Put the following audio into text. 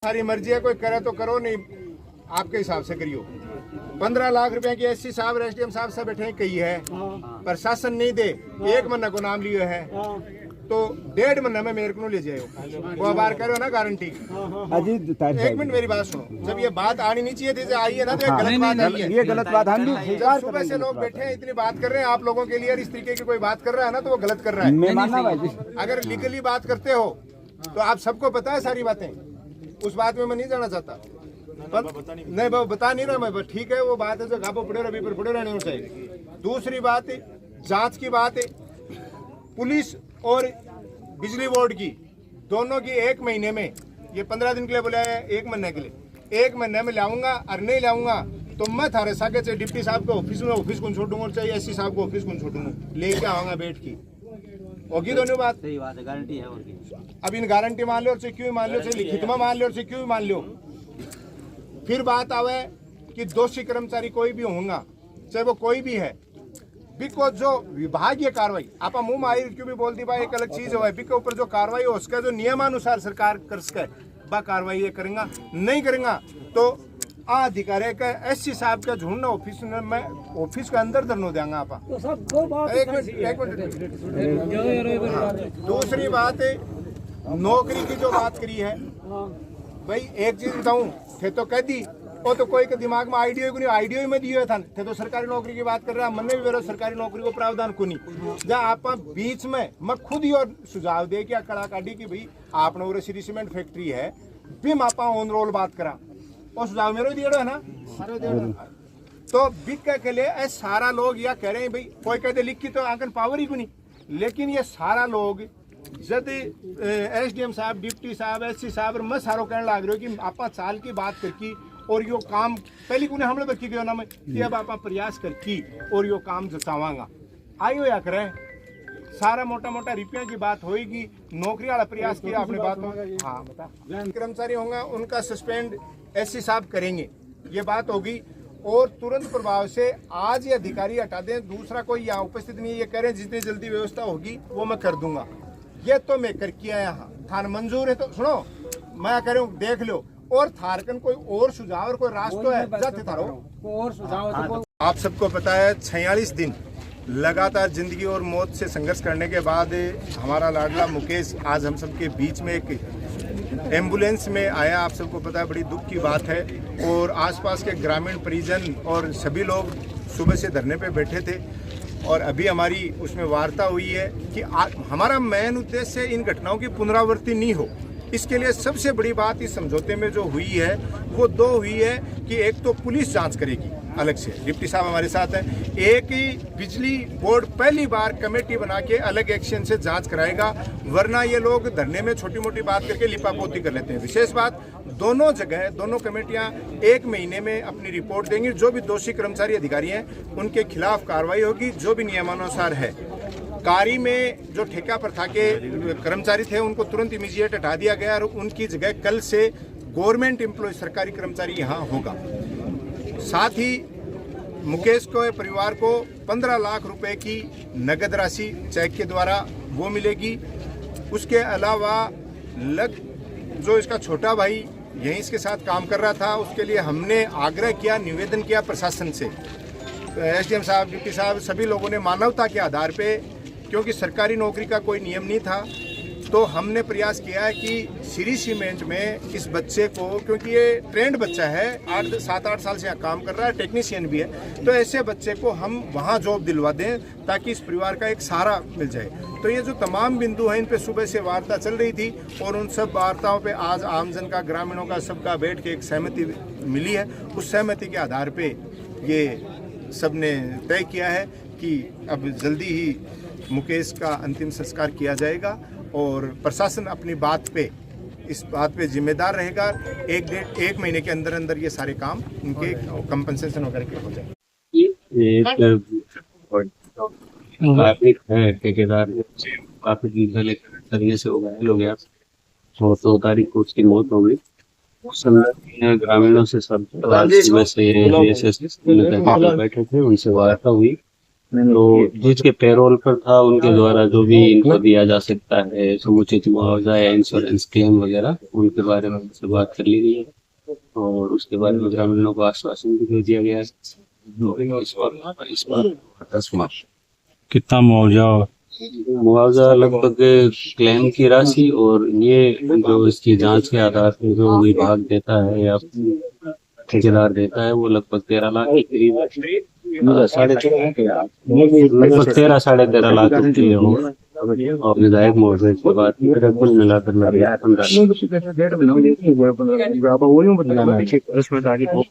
सारी मर्जी है, कोई करे तो करो, नहीं आपके हिसाब से करियो। 15 लाख रुपए की एससी साहब एसडीएम साहब सब बैठे कही है, प्रशासन नहीं दे, 1 महीना को नाम लियो है तो 1.5 महीने में मेरे को ले जाओ, वो बार करो ना गारंटी। 1 मिनट मेरी बात सुनो, जब ये बात आनी नहीं चाहिए थी, आई है ना तो गलत बात आई है, ये गलत बात हम भी सुबह से लोग बैठे हैं इतनी बात कर रहे हैं आप लोगों के लिए, इस तरीके की कोई बात कर रहा है ना तो वो गलत कर रहा है। अगर लीगली बात करते हो तो आप सबको पता है सारी बातें, उस बात में मैं नहीं जाना चाहता, नहीं वो बता नहीं रहा मैं, ठीक है वो बात है जो घापो पड़े रहा पर पड़े रहने चाहिए। दूसरी बात है जांच की बात है, पुलिस और बिजली बोर्ड की दोनों की 1 महीने में, ये 15 दिन के लिए बुलाया है, 1 महीने के लिए, 1 महीने में लाऊंगा और नहीं लाऊंगा तो मैं थारे साके चाहे डिप्टी साहब को ऑफिस को छोड़ूंगा, चाहे एससी साहब को ऑफिस को छोड़ूंगा, लेके आऊंगा बैठ की, होगी दोनों बात। सही बात है, गारंटी है उनकी। अब इन गारंटी मान लो और क्यों मान लो, चाहे लिखित में मान लो और क्यों मान लो। फिर बात आवे कि दोषी कर्मचारी कोई भी होगा, चाहे वो कोई भी है, बिको जो विभागीय कार्रवाई आप मुंह मारी क्यों भी बोल दी भाई, एक अलग चीज है, बिको ऊपर जो कार्रवाई हो उसका जो नियमानुसार सरकार कर सके बा कार्रवाई ये करेंगा, नहीं करेंगा तो अधिकारी का एससी साहब का ढूंढना ऑफिस में, ऑफिस के अंदर धरनो देंगे आप। एक मिनट। दूसरी बात है नौकरी की जो बात करी है, भाई एक चीज बताऊं, थे तो कह दी वो तो कोई के दिमाग में आइडिया को नहीं, आइडिया में दिए था, थे तो सरकारी नौकरी की बात कर रहा है, मन में भी बेरो सरकारी नौकरी को प्रावधान को नहीं, जहाँ आप बीच में मैं खुद ही और सुझाव दे क्या कड़ा काटी की भाई आपने वो सीरी सीमेंट फैक्ट्री है बिम आप ऑन रोल बात करा, और सुझाव मेरे दिए है ना, तो बिक के लिए सारा लोग या कह रहे हैं भाई, कोई कहते लिख की तो आंकन पावर ही को नहीं, लेकिन ये सारा लोग जब एसडीएम साहब डिप्टी साहब एससी साहब मैं सारो कहने लग रहे हो कि आप साल की बात करकी और यो काम पहले को हमले बच्ची गयो ना मैं कि अब आप प्रयास करकी और यो काम जचावांगा आयो या करें, सारा मोटा मोटा रुपया की बात होगी, नौकरी वाला प्रयास किया आपने बात हो, हाँ बता कर्मचारी होंगे उनका सस्पेंड एससी साहब करेंगे, ये बात होगी, और तुरंत प्रभाव से आज ये अधिकारी हटा दें, दूसरा कोई यहाँ उपस्थित नहीं, ये कह रहे हैं जितनी जल्दी व्यवस्था होगी वो मैं कर दूंगा, ये तो मैं करके आया हाँ, थान मंजूर है तो सुनो मैं कह रहा हूँ देख लो, और थारकन कोई और सुझाव और कोई रास्ता है जाते थारो और सुझाव। आप सबको पता है 46 दिन लगातार जिंदगी और मौत से संघर्ष करने के बाद हमारा लाडला मुकेश आज हम सबके बीच में एक एम्बुलेंस में आया, आप सबको पता है बड़ी दुख की बात है, और आसपास के ग्रामीण परिजन और सभी लोग सुबह से धरने पे बैठे थे, और अभी हमारी उसमें वार्ता हुई है कि हमारा मेन उद्देश्य इन घटनाओं की पुनरावृत्ति नहीं हो, इसके लिए सबसे बड़ी बात इस समझौते में जो हुई है वो 2 हुई है कि एक तो पुलिस जांच करेगी अलग से, डिप्टी साहब हमारे साथ हैं, एक ही बिजली बोर्ड पहली बार कमेटी बना के अलग एक्शन से जांच कराएगा, वरना ये लोग धरने में छोटी मोटी बात करके लिपापोती कर लेते हैं। विशेष बात दोनों जगह दोनों कमेटियां 1 महीने में अपनी रिपोर्ट देंगी, जो भी दोषी कर्मचारी अधिकारी हैं उनके खिलाफ कार्रवाई होगी जो भी नियमानुसार है। कारी में जो ठेका पर था के कर्मचारी थे उनको तुरंत इमीडिएट हटा दिया गया और उनकी जगह कल से गवर्नमेंट एम्प्लॉय सरकारी कर्मचारी यहाँ होगा। साथ ही मुकेश को परिवार को 15 लाख रुपए की नगद राशि चेक के द्वारा वो मिलेगी। उसके अलावा जो इसका छोटा भाई यहीं इसके साथ काम कर रहा था, उसके लिए हमने आग्रह किया, निवेदन किया प्रशासन से, एसडीएम साहब डिप्टी साहब सभी लोगों ने मानवता के आधार पे, क्योंकि सरकारी नौकरी का कोई नियम नहीं था, तो हमने प्रयास किया है कि श्री सीमेंट में इस बच्चे को, क्योंकि ये ट्रेंड बच्चा है, 7-8 साल से यहाँ काम कर रहा है, टेक्नीशियन भी है, तो ऐसे बच्चे को हम वहाँ जॉब दिलवा दें ताकि इस परिवार का एक सहारा मिल जाए। तो ये जो तमाम बिंदु हैं इन पे सुबह से वार्ता चल रही थी, और उन सब वार्ताओं पे आज आमजन का, ग्रामीणों का, सबका बैठ के एक सहमति मिली है। उस सहमति के आधार पे ये सबने तय किया है कि अब जल्दी ही मुकेश का अंतिम संस्कार किया जाएगा, और प्रशासन अपनी बात पे, इस बात पे जिम्मेदार रहेगा। 1 महीने के अंदर अंदर ये सारे काम इनके कंपनसेशन वगैरह के हो जाए। ठेकेदार काफी दिन तरीके से हो गए लोग यार, 2 तारीख को उसकी मौत हो गई। ग्रामीणों से सब बैठे थे, उनसे वार्ता हुई, तो जिसके पेरोल पर था उनके द्वारा जो भी इनको दिया जा सकता है समुचित मुआवजा या इंश्योरेंस क्लेम वगैरह, उनके बारे में मुझसे बात कर ली गई है और उसके बारे में ग्रामीणों को आश्वासन भी दे दिया गया है। इस पर 10 मार्च कितना मुआवजा लगभग क्लेम की राशि और ये जो इसकी जांच के आधार पर जो विभाग देता है या ठेकेदार देता है वो लगभग 13 लाख के करीब है। लगभग 13-13.5 लाख रुपये हो और विधायक महोदय के बाद कुल मिलाकर लगभग 15 लाख।